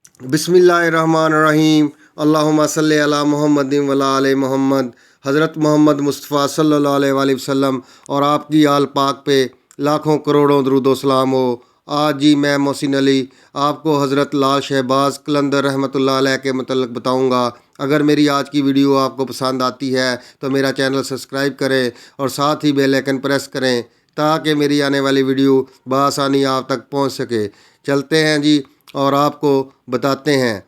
بسم اللہ الرحمن الرحیم۔ اللہم صلی علی محمد وعلی آل محمد۔ حضرت محمد مصطفیٰ صلی اللہ علیہ وآلہ وسلم اور آپ کی آل پاک پہ لاکھوں کروڑوں درود و سلام ہو۔ آج جی میں محسن علی آپ کو حضرت لال شہباز قلندر رحمۃ اللہ علیہ کے متعلق بتاؤں گا۔ اگر میری آج کی ویڈیو آپ کو پسند آتی ہے تو میرا چینل سبسکرائب کریں اور ساتھ ہی بیل آئیکن پریس کریں تاکہ میری آنے والی ویڈیو بآسانی آپ تک پہنچ سکے۔ چلتے ہیں جی اور آپ کو بتاتے ہیں۔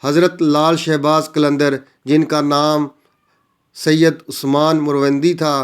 حضرت لال شہباز قلندر، جن کا نام سید عثمان مروندی تھا،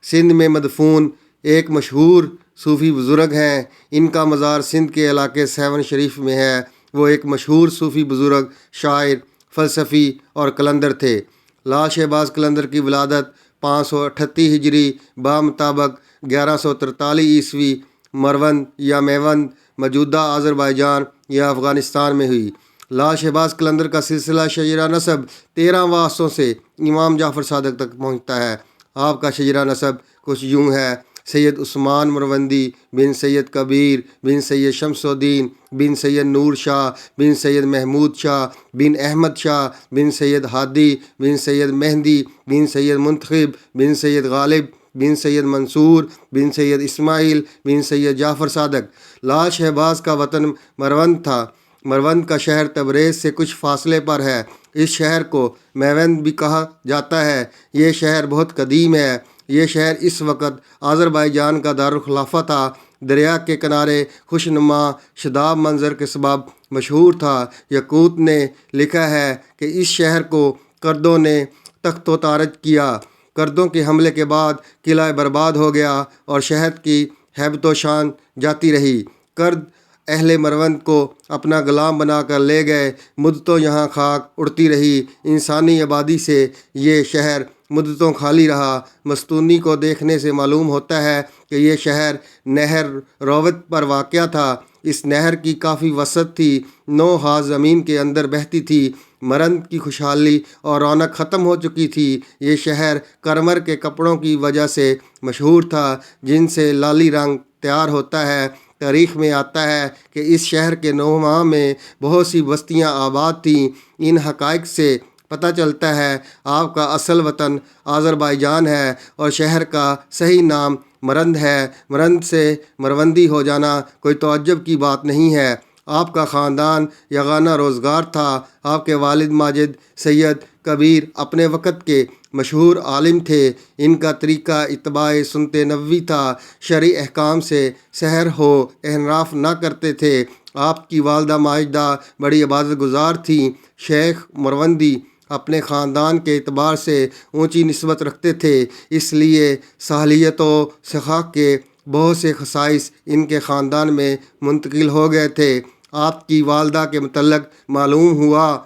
سندھ میں مدفون ایک مشہور صوفی بزرگ ہیں۔ ان کا مزار سندھ کے علاقے سیون شریف میں ہے۔ وہ ایک مشہور صوفی بزرگ، شاعر، فلسفی اور قلندر تھے۔ لال شہباز قلندر کی ولادت 538 ہجری بمطابق 1143 عیسوی مروند یا میوند موجودہ آذربائیجان یا افغانستان میں ہوئی۔ لال شہباز قلندر کا سلسلہ شجرہ نسب 13 واسطوں سے امام جعفر صادق تک پہنچتا ہے۔ آپ کا شجرہ نسب کچھ یوں ہے: سید عثمان مروندی بن سید کبیر بن سید شمس الدین بن سید نور شاہ بن سید محمود شاہ بن احمد شاہ بن سید ہادی بن سید مہدی بن سید منتخب بن سید غالب بن سید منصور بن سید اسماعیل بن سید جعفر صادق۔ لال شہباز کا وطن مروند تھا۔ مروند کا شہر تبریز سے کچھ فاصلے پر ہے۔ اس شہر کو میوند بھی کہا جاتا ہے۔ یہ شہر بہت قدیم ہے۔ یہ شہر اس وقت آذربائیجان کا دارالخلافہ تھا۔ دریا کے کنارے خوشنما شاداب منظر کے سبب مشہور تھا۔ یاقوت نے لکھا ہے کہ اس شہر کو کردوں نے تخت و تارج کیا۔ کردوں کے حملے کے بعد قلعہ برباد ہو گیا اور شہر کی ہیبت و شان جاتی رہی۔ کرد اہل مروند کو اپنا غلام بنا کر لے گئے۔ مدتوں یہاں خاک اڑتی رہی۔ انسانی آبادی سے یہ شہر مدتوں خالی رہا۔ مستونی کو دیکھنے سے معلوم ہوتا ہے کہ یہ شہر نہر روت پر واقع تھا۔ اس نہر کی کافی وسعت تھی، 9 ہاتھ زمین کے اندر بہتی تھی۔ مرند کی خوشحالی اور رونق ختم ہو چکی تھی۔ یہ شہر کرمر کے کپڑوں کی وجہ سے مشہور تھا، جن سے لالی رنگ تیار ہوتا ہے۔ تاریخ میں آتا ہے کہ اس شہر کے نوحہ میں بہت سی بستیاں آباد تھیں۔ ان حقائق سے پتہ چلتا ہے آپ کا اصل وطن آذربائیجان ہے اور شہر کا صحیح نام مرند ہے۔ مرند سے مروندی ہو جانا کوئی تعجب کی بات نہیں ہے۔ آپ کا خاندان یگانہ روزگار تھا۔ آپ کے والد ماجد سید کبیر اپنے وقت کے مشہور عالم تھے۔ ان کا طریقہ اتباع سنت نبوی تھا۔ شرعی احکام سے سحر و انحراف نہ کرتے تھے۔ آپ کی والدہ ماجدہ بڑی عبادت گزار تھیں۔ شیخ مروندی اپنے خاندان کے اعتبار سے اونچی نسبت رکھتے تھے، اس لیے صالحیت و سخاوت کے بہت سے خصائص ان کے خاندان میں منتقل ہو گئے تھے۔ آپ کی والدہ کے متعلق معلوم ہوا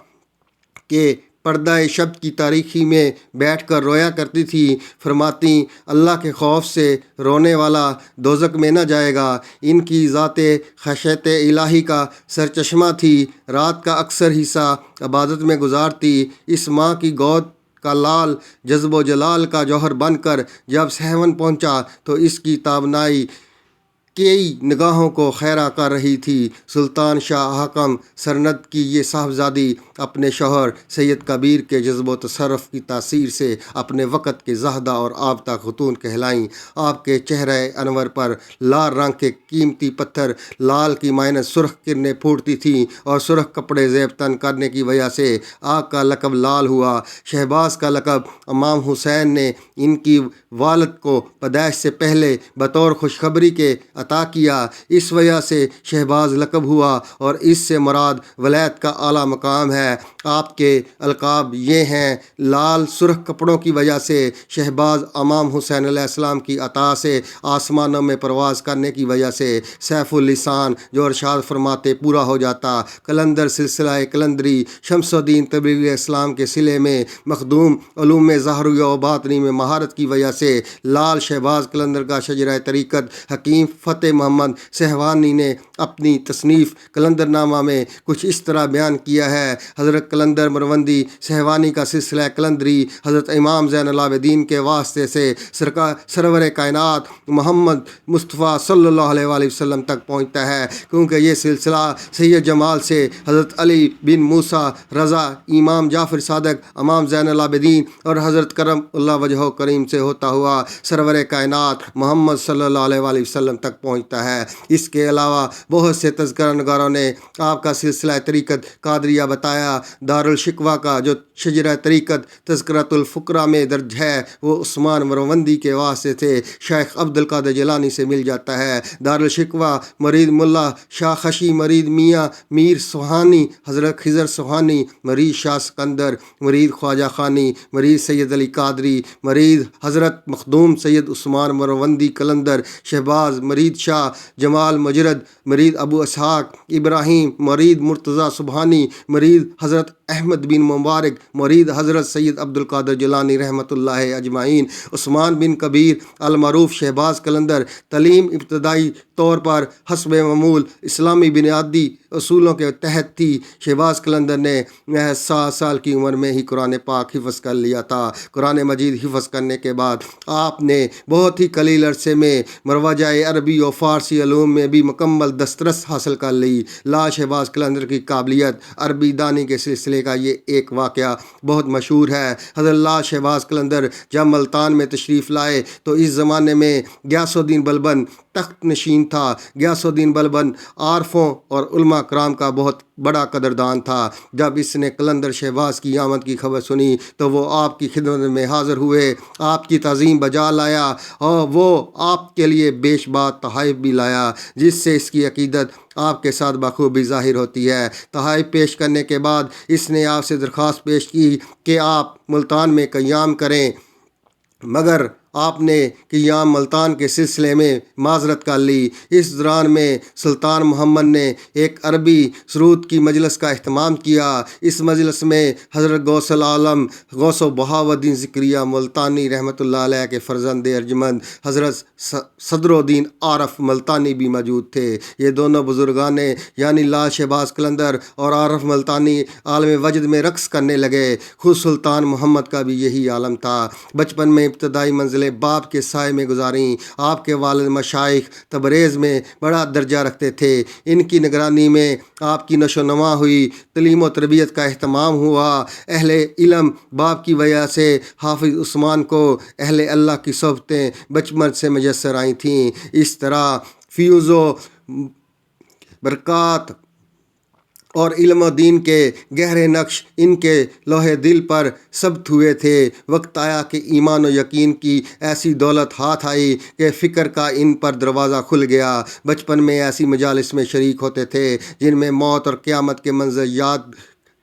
کہ پردہ شب کی تاریکی میں بیٹھ کر رویا کرتی تھی۔ فرماتیں: اللہ کے خوف سے رونے والا دوزخ میں نہ جائے گا۔ ان کی ذات خشیت الہی کا سرچشمہ تھی۔ رات کا اکثر حصہ عبادت میں گزارتی۔ اس ماں کی گود کا لال جذب و جلال کا جوہر بن کر جب سیون پہنچا تو اس کی تابنائی کئی نگاہوں کو خیرہ کر رہی تھی۔ سلطان شاہ حکم سرند کی یہ صاحبزادی اپنے شوہر سید کبیر کے جذب و تصرف کی تاثیر سے اپنے وقت کے زاہدہ اور آبتہ خاتون کہلائیں۔ آپ کے چہرہ انور پر لال رنگ کے قیمتی پتھر، لال کی مانند سرخ کرنیں پھوٹتی تھیں اور سرخ کپڑے زیب تن کرنے کی وجہ سے آپ کا لقب لال ہوا۔ شہباز کا لقب امام حسین نے ان کی والد کو پیدائش سے پہلے بطور خوشخبری کے عطا کیا۔ اس وجہ سے شہباز لقب ہوا اور اس سے مراد ولایت کا اعلیٰ مقام ہے۔ آپ کے القاب یہ ہیں: لال سرخ کپڑوں کی وجہ سے شہباز، امام حسین علیہ السلام کی عطا سے آسمانوں میں پرواز کرنے کی وجہ سے سیف اللسان، جو ارشاد فرماتے پورا ہو جاتا۔ قلندر سلسلہ قلندری شمس الدین تبریزی علیہ السلام کے سلے میں مخدوم، علوم ظاہری و باطنی میں مہارت کی وجہ سے لال شہباز قلندر کا شجرہ طریقت حکیم فتح محمد سہوانی نے اپنی تصنیف قلندر نامہ میں کچھ اس طرح بیان کیا ہے: حضرت کلندر مروندی سہوانی کا سلسلہ کلندری حضرت امام زین العابدین کے واسطے سے سرور کائنات محمد مصطفیٰ صلی اللہ علیہ وآلہ وسلم تک پہنچتا ہے، کیونکہ یہ سلسلہ سید جمال سے حضرت علی بن موسیٰ رضا، امام جعفر صادق، امام زین العابدین اور حضرت کرم اللہ وجہہ کریم سے ہوتا ہوا سرور کائنات محمد صلی اللہ علیہ وآلہ وسلم تک پہنچتا ہے۔ اس کے علاوہ بہت سے تذکرہ نگاروں نے آپ کا سلسلہ طریقت قادریہ بتایا۔ دارالشکوہ کا جو شجرہ طریقت تذکرۃ الفقراء میں درج ہے وہ عثمان مروندی کے واسطے سے شیخ عبد القادر جیلانی سے مل جاتا ہے۔ دارالشکوہ مرید ملا شاہ خشی، مرید میاں میر سوہانی، حضرت خضر سوہانی، مرید شاہ سکندر، مرید خواجہ خانی، مرید سید علی قادری، مرید حضرت مخدوم سید عثمان مروندی کلندر شہباز، مرید شاہ جمال مجرد، مرید ابو اسحاق ابراہیم، مرید مرتضیٰ سبحانی، مرید حضرت احمد بن مبارک، مرید حضرت سید عبد القادر جیلانی رحمۃ اللہ اجمعین، عثمان بن کبیر المعروف شہباز کلندر۔ تعلیم ابتدائی طور پر حسب معمول اسلامی بنیادی اصولوں کے تحت تھی۔ شہباز کلندر نے محض 7 سال کی عمر میں ہی قرآن پاک حفظ کر لیا تھا۔ قرآن مجید حفظ کرنے کے بعد آپ نے بہت ہی قلیل عرصے میں مروجہ عربی و فارسی علوم میں بھی مکمل دسترس حاصل کر لی۔ لا شہباز کلندر کی قابلیت عربی دانی کے سلسلے کا یہ ایک واقعہ بہت مشہور ہے۔ حضرت لا شہباز کلندر جب ملتان میں تشریف لائے تو اس زمانے میں غیاث الدین بلبن تخت نشین تھا۔ غیاث الدین بلبن عارفوں اور علماء کرام کا بہت بڑا قدردان تھا۔ جب اس نے کلندر شہباز کی آمد کی خبر سنی تو وہ آپ کی خدمت میں حاضر ہوئے، آپ کی تعظیم بجا لایا اور وہ آپ کے لیے بیش بات تحائف بھی لایا، جس سے اس کی عقیدت آپ کے ساتھ بخوبی ظاہر ہوتی ہے۔ تحائف پیش کرنے کے بعد اس نے آپ سے درخواست پیش کی کہ آپ ملتان میں قیام کریں، مگر آپ نے قیام ملتان کے سلسلے میں معذرت کر لی۔ اس دوران میں سلطان محمد نے ایک عربی سرود کی مجلس کا اہتمام کیا۔ اس مجلس میں حضرت غوث العالم غوث و بہاؤالدین ذکریہ ملتانی رحمۃ اللہ علیہ کے فرزند ارجمند حضرت صدر الدین عارف ملتانی بھی موجود تھے۔ یہ دونوں بزرگان یعنی لا شہباز کلندر اور عارف ملتانی عالم وجد میں رقص کرنے لگے۔ خود سلطان محمد کا بھی یہی عالم تھا۔ بچپن میں ابتدائی منزلیں باپ کے سائے میں گزاریں۔ آپ کے والد مشائخ تبریز میں بڑا درجہ رکھتے تھے۔ ان کی نگرانی میں آپ کی نشو و نما ہوئی، تعلیم و تربیت کا اہتمام ہوا۔ اہل علم باپ کی وجہ سے حافظ عثمان کو اہل اللہ کی صحبتیں بچپن سے میسر آئی تھیں۔ اس طرح فیوز و برکات اور علم و دین کے گہرے نقش ان کے لوہے دل پر ثبت ہوئے تھے۔ وقت آیا کہ ایمان و یقین کی ایسی دولت ہاتھ آئی کہ فکر کا ان پر دروازہ کھل گیا۔ بچپن میں ایسی مجالس میں شریک ہوتے تھے جن میں موت اور قیامت کے منظر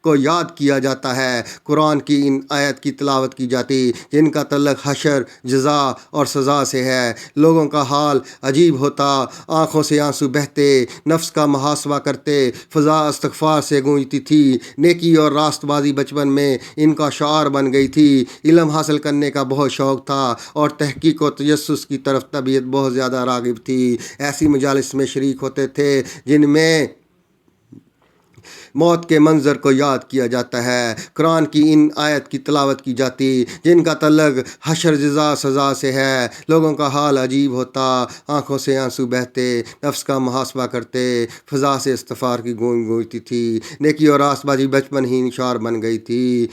کو یاد کیا جاتا ہے، قرآن کی ان آیت کی تلاوت کی جاتی جن کا تعلق حشر، جزا اور سزا سے ہے۔ لوگوں کا حال عجیب ہوتا، آنکھوں سے آنسو بہتے، نفس کا محاسبہ کرتے، فضا استغفار سے گونجتی تھی۔ نیکی اور راست بازی بچپن میں ان کا شعار بن گئی تھی۔ علم حاصل کرنے کا بہت شوق تھا اور تحقیق و تجسس کی طرف طبیعت بہت زیادہ راغب تھی۔ ایسی مجالس میں شریک ہوتے تھے جن میں موت کے منظر کو یاد کیا جاتا ہے، قرآن کی ان آیت کی تلاوت کی جاتی جن کا تعلق حشر، جزا، سزا سے ہے۔ لوگوں کا حال عجیب ہوتا، آنکھوں سے آنسو بہتے، نفس کا محاسبہ کرتے، فضا سے استغفار کی گونج گونجتی تھی۔ نیکی اور راست بازی بچپن ہی نشار بن گئی تھی۔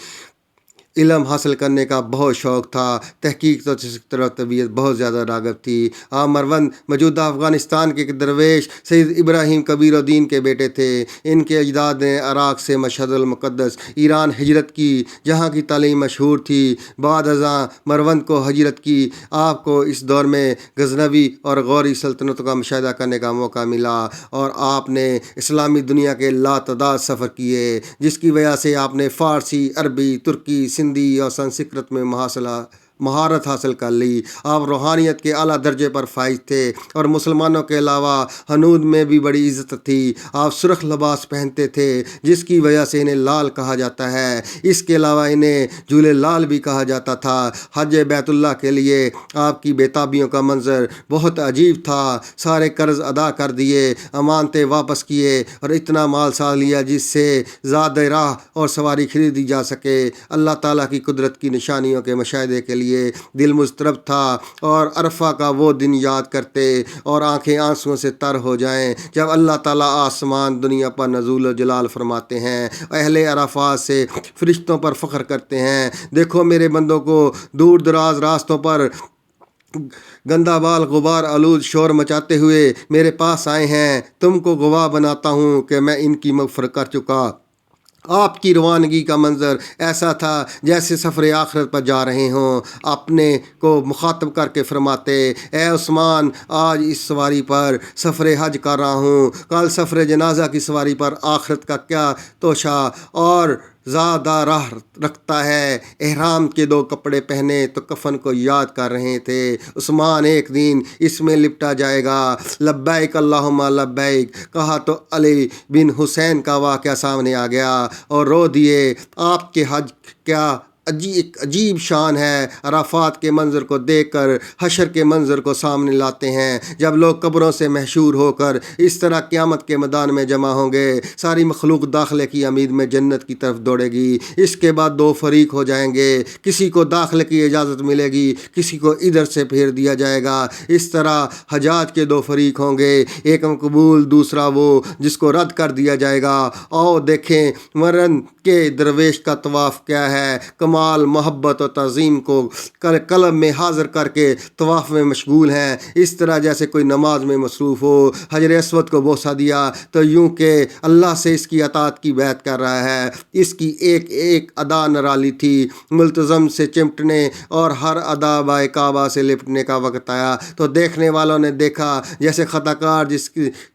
علم حاصل کرنے کا بہت شوق تھا، تحقیق تو طرف طبیعت بہت زیادہ راغب تھی۔ آپ مروند موجودہ افغانستان کے درویش سید ابراہیم کبیر الدین کے بیٹے تھے۔ ان کے اجداد نے عراق سے مشہد المقدس ایران ہجرت کی، جہاں کی تعلیم مشہور تھی۔ بعد ازاں مروند کو ہجرت کی۔ آپ کو اس دور میں غزنوی اور غوری سلطنتوں کا مشاہدہ کرنے کا موقع ملا اور آپ نے اسلامی دنیا کے لاتعداد سفر کیے، جس کی وجہ سے آپ نے فارسی، عربی، ترکی، سندھی اور سنسکرت میں مہارت حاصل کر لی۔ آپ روحانیت کے اعلیٰ درجے پر فائز تھے اور مسلمانوں کے علاوہ ہنود میں بھی بڑی عزت تھی۔ آپ سرخ لباس پہنتے تھے جس کی وجہ سے انہیں لال کہا جاتا ہے۔ اس کے علاوہ انہیں جھولے لال بھی کہا جاتا تھا۔ حج بیت اللہ کے لیے آپ کی بےتابیوں کا منظر بہت عجیب تھا۔ سارے قرض ادا کر دیے، امانتیں واپس کیے اور اتنا مال ساتھ لیا جس سے زاد راہ اور سواری خریدی جا سکے۔ اللہ تعالیٰ کی قدرت کی نشانیوں کے مشاہدے کے لیے دل مضطرب تھا اور عرفہ کا وہ دن یاد کرتے اور آنکھیں آنسوؤں سے تر ہو جائیں جب اللہ تعالیٰ آسمان دنیا پر نزول و جلال فرماتے ہیں۔ اہل عرفات سے فرشتوں پر فخر کرتے ہیں، دیکھو میرے بندوں کو دور دراز راستوں پر گندہ بال غبار آلود شور مچاتے ہوئے میرے پاس آئے ہیں، تم کو گواہ بناتا ہوں کہ میں ان کی مغفرت کر چکا۔ آپ کی روانگی کا منظر ایسا تھا جیسے سفر آخرت پر جا رہے ہوں۔ اپنے کو مخاطب کر کے فرماتے، اے عثمان، آج اس سواری پر سفر حج کر رہا ہوں، کل سفر جنازہ کی سواری پر آخرت کا کیا توشہ اور زیادہ راہ رکھتا ہے۔ احرام کے 2 کپڑے پہنے تو کفن کو یاد کر رہے تھے۔ عثمان، ایک دن اس میں لپٹا جائے گا، لبیک اللہم لبیک کہا تو علی بن حسین کا واقعہ سامنے آ گیا اور رو دیے۔ آپ کے حج کیا عجیب شان ہے۔ عرفات کے منظر کو دیکھ کر حشر کے منظر کو سامنے لاتے ہیں، جب لوگ قبروں سے محشور ہو کر اس طرح قیامت کے میدان میں جمع ہوں گے۔ ساری مخلوق داخلے کی امید میں جنت کی طرف دوڑے گی۔ اس کے بعد 2 فریق ہو جائیں گے، کسی کو داخلے کی اجازت ملے گی، کسی کو ادھر سے پھیر دیا جائے گا۔ اس طرح حجاج کے 2 فریق ہوں گے، ایک مقبول، دوسرا وہ جس کو رد کر دیا جائے گا۔ آؤ دیکھیں مرن کے درویش کا طواف کیا ہے۔ کمال محبت و تعظیم کو قلب میں حاضر کر کے طواف میں مشغول ہیں، اس طرح جیسے کوئی نماز میں مصروف ہو۔ حجر اسود کو بوسہ دیا تو یوں کہ اللہ سے اس کی اطاعت کی بیعت کر رہا ہے۔ اس کی ایک ایک ادا نرالی تھی۔ ملتزم سے چمٹنے اور ہر ادا بائے کعبہ سے لپٹنے کا وقت آیا تو دیکھنے والوں نے دیکھا جیسے خطا کار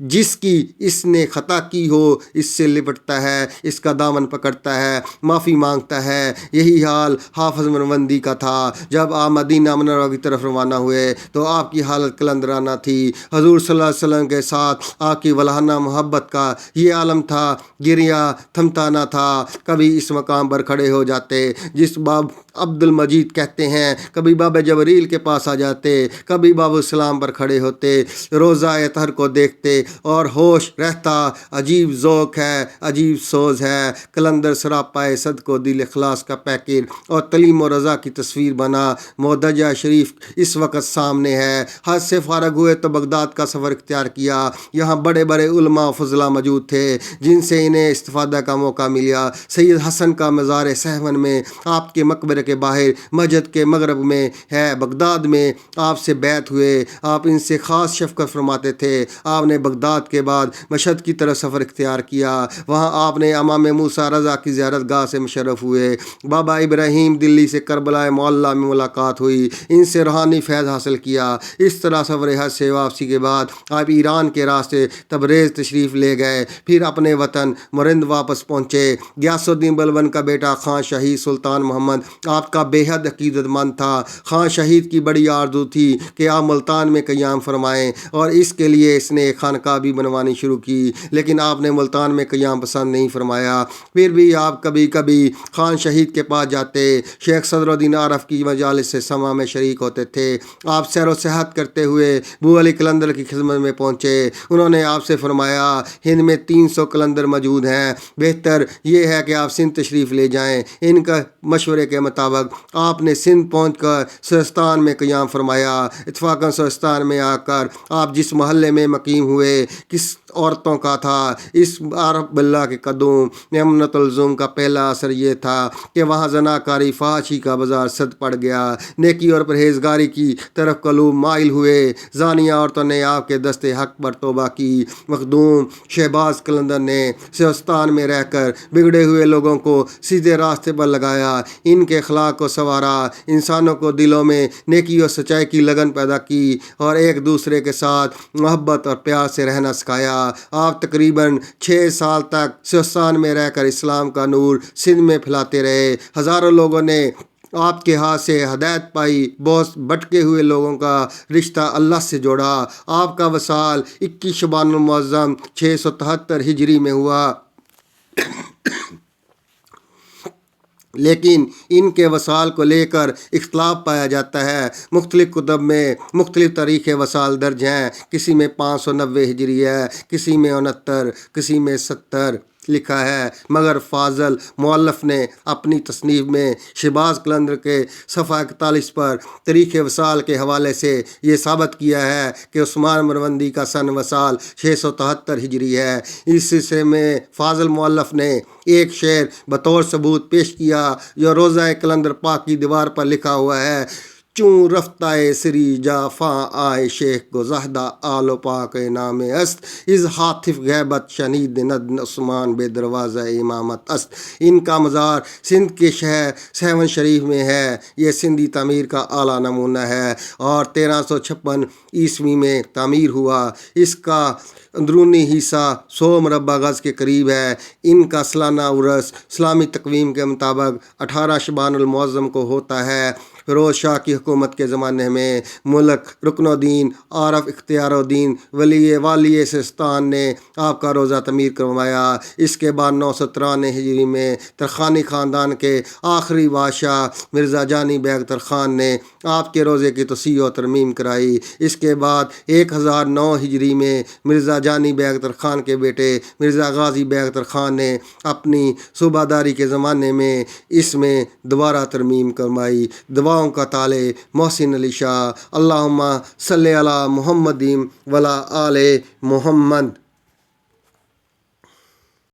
جس کی اس نے خطا کی ہو اس سے لپٹتا ہے، اس کا دامن پکڑتا ہے، معافی مانگتا ہے۔ یہی حال حافظ مروندی کا تھا۔ جب آپ مدینہ منورہ کی طرف روانہ ہوئے تو آپ کی حالت قلندرانہ تھی۔ حضور صلی اللہ علیہ وسلم کے ساتھ آپ کی ولہانہ محبت کا یہ عالم تھا، گریہ تھمتا نہ تھا۔ کبھی اس مقام پر کھڑے ہو جاتے جس باب عبد المجید کہتے ہیں، کبھی باب جبریل کے پاس آ جاتے، کبھی باب السلام پر کھڑے ہوتے، روضہ اطہر کو دیکھتے اور ہوش رہتا۔ عجیب ذوق ہے، عجیب سوز ہے۔ قلندر سراپائے صد کو دل اخلاص کا پیکر اور تعلیم و رضا کی تصویر بنا۔ مودجہ شریف اس وقت سامنے ہے۔ حج سے فارغ ہوئے تو بغداد کا سفر اختیار کیا۔ یہاں بڑے بڑے علماء و فضلاء موجود تھے جن سے انہیں استفادہ کا موقع ملا۔ سید حسن کا مزار سہون میں آپ کے مقبرے کے باہر مسجد کے مغرب میں ہے۔ بغداد میں آپ سے بیعت ہوئے، آپ ان سے خاص شفقت فرماتے تھے۔ آپ نے بغداد کے بعد مشہد کی طرف سفر اختیار کیا، وہاں آپ نے امام موسیٰ رضا کی زیارت گاہ سے مشرف ہوئے۔ بابا ابراہیم دلی سے کربلا معلیٰ میں ملاقات ہوئی، ان سے روحانی فیض حاصل کیا۔ اس طرح سفر حج سے واپسی کے بعد آپ ایران کے راستے تبریز تشریف لے گئے، پھر اپنے وطن مرند واپس پہنچے۔ غیاث الدین بلبن کا بیٹا خان شہید سلطان محمد آپ کا بے حد عقیدت مند تھا۔ خان شہید کی بڑی آرزو تھی کہ آپ ملتان میں قیام فرمائیں اور اس کے لیے اس نے ایک خانقاہ بھی بنوانی شروع کی، لیکن آپ نے ملتان میں قیام پسند نہیں فرمایا۔ پھر بھی آپ کبھی کبھی خان شہید کے پاس جاتے، شیخ صدر الدین عارف کی مجالس سے سما میں شریک ہوتے تھے۔ آپ سیر و سیاحت کرتے ہوئے بو علی قلندر کی خدمت میں پہنچے۔ انہوں نے آپ سے فرمایا، ہند میں 300 قلندر موجود ہیں، بہتر یہ ہے کہ آپ سندھ تشریف لے جائیں۔ ان کا مشورے کے مطابق آپ نے سندھ پہنچ کر سرستان میں قیام فرمایا۔ اتفاقاً سرستان میں آ کر آپ جس محلے میں مقیم ہوئے کس عورتوں کا تھا، اس عارف باللہ کے قدوم نعمت الظلم کا پہلا اثر یہ تھا کہ وہاں زناکاری فحاشی کا بازار صد پڑ گیا۔ نیکی اور پرہیزگاری کی طرف قلوب مائل ہوئے۔ زانیہ عورتوں نے آپ کے دست حق پر توبہ کی۔ مخدوم شہباز قلندر نے سرستان میں رہ کر بگڑے ہوئے لوگوں کو سیدھے راستے پر لگایا، ان کے اخلاق کو سنوارا، انسانوں کو دلوں میں نیکی اور سچائی کی لگن پیدا کی اور ایک دوسرے کے ساتھ محبت اور پیار سے رہنا سکھایا۔ آپ تقریباً 6 سال تک سرستان میں رہ کر اسلام کا نور سندھ میں پھیلاتے رہے۔ ہزاروں لوگوں نے آپ کے ہاتھ سے ہدایت پائی، بہت بھٹکے ہوئے لوگوں کا رشتہ اللہ سے جوڑا۔ آپ کا وصال 21 شعبان المعظم 673 ہجری میں ہوا، لیکن ان کے وصال کو لے کر اختلاف پایا جاتا ہے۔ مختلف کتب میں مختلف تاریخ وصال درج ہیں، کسی میں 590 ہجری ہے، کسی میں 69، کسی میں 70 لکھا ہے، مگر فاضل مؤلف نے اپنی تصنیف میں شہباز قلندر کے صفحہ 41 پر تاریخ وصال کے حوالے سے یہ ثابت کیا ہے کہ عثمان مروندی کا سن وصال 673 ہجری ہے۔ اس سلسلے میں فاضل مؤلف نے ایک شعر بطور ثبوت پیش کیا جو روضہ قلندر پاک کی دیوار پر لکھا ہوا ہے: چوں رفتہ سری جافاں آئے شیخ کو زہدہ آل و پاک نام است، از حاطف غیبت شنید ند عثمان بے دروازہ امامت است۔ ان کا مزار سندھ کے شہر سیون شریف میں ہے۔ یہ سندھی تعمیر کا اعلیٰ نمونہ ہے اور 1356 عیسوی میں تعمیر ہوا۔ اس کا اندرونی حصہ 100 مربع گز کے قریب ہے۔ ان کا سالانہ عرس اسلامی تقویم کے مطابق 18 شعبان المعظم کو ہوتا ہے۔ فیروز شاہ کی حکومت کے زمانے میں ملک رکن الدین عارف اختیار الدین والی سستان نے آپ کا روضہ تعمیر کروایا۔ اس کے بعد 993 ہجری میں ترخانی خاندان کے آخری بادشاہ مرزا جانی بیگ ترخان نے آپ کے روضے کی توسیع و ترمیم کرائی۔ اس کے بعد 1009 ہجری میں مرزا جانی بیگ ترخان کے بیٹے مرزا غازی بیگ ترخان نے اپنی صوبہ داری کے زمانے میں اس میں دوبارہ ترمیم کروائی۔ دعاؤں کا تالے محسن علی شاہ۔ اللہم صلی علی محمد وعلی آل محمد۔